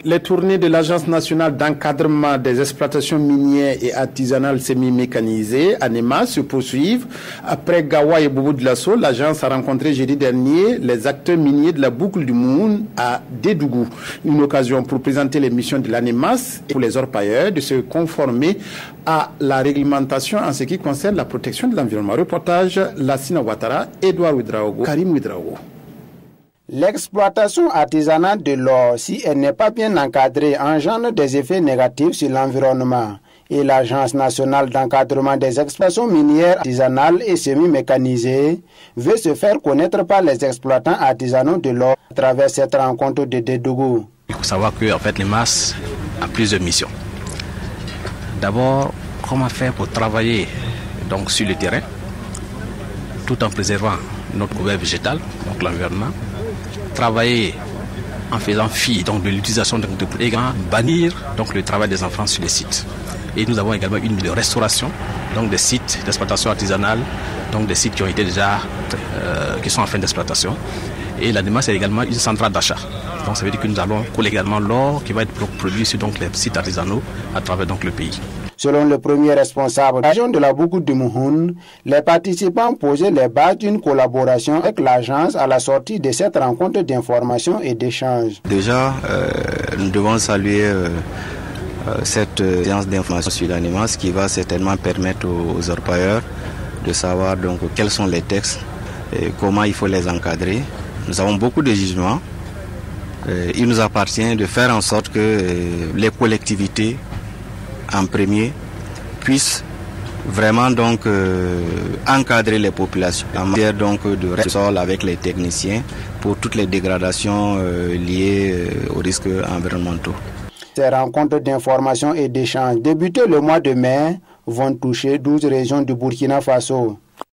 Les tournées de l'Agence nationale d'encadrement des exploitations minières et artisanales semi-mécanisées, ANEMA, se poursuivent. Après Gawa et Boubou de Lasso, l'agence a rencontré jeudi dernier les acteurs miniers de la boucle du Moun à Dédougou. Une occasion pour présenter les missions de l'ANEMAS et pour les orpailleurs de se conformer à la réglementation en ce qui concerne la protection de l'environnement. Reportage Lassina Ouattara, Edouard Ouedraogo, Karim Ouedraogo. L'exploitation artisanale de l'or, si elle n'est pas bien encadrée, engendre des effets négatifs sur l'environnement. Et l'Agence nationale d'encadrement des exploitations minières artisanales et semi-mécanisées veut se faire connaître par les exploitants artisanaux de l'or à travers cette rencontre de Dédougou. Il faut savoir que l'ANEMAS a plusieurs missions. D'abord, comment faire pour travailler donc, sur le terrain, tout en préservant notre couvert végétal, donc l'environnement. Travailler en faisant fi donc, de l'utilisation de bannir donc, le travail des enfants sur les sites. Et nous avons également une de restauration donc, des sites d'exploitation artisanale, donc des sites qui ont été déjà qui sont en fin d'exploitation. Et l'ANEMAS c'est également une centrale d'achat. Donc ça veut dire que nous allons coller également l'or qui va être produit sur donc, les sites artisanaux à travers donc, le pays. Selon le premier responsable de la région de la boucle du Mouhoun, les participants posaient les bases d'une collaboration avec l'agence à la sortie de cette rencontre d'information et d'échange. Déjà, nous devons saluer cette séance d'information sur l'ANEMAS qui va certainement permettre aux orpailleurs de savoir donc, quels sont les textes et comment il faut les encadrer. Nous avons beaucoup de jugements. Il nous appartient de faire en sorte que les collectivités en premier, puissent vraiment donc encadrer les populations en matière donc de sol avec les techniciens pour toutes les dégradations liées aux risques environnementaux. Ces rencontres d'information et d'échange débutées le mois de mai vont toucher 12 régions du Burkina Faso.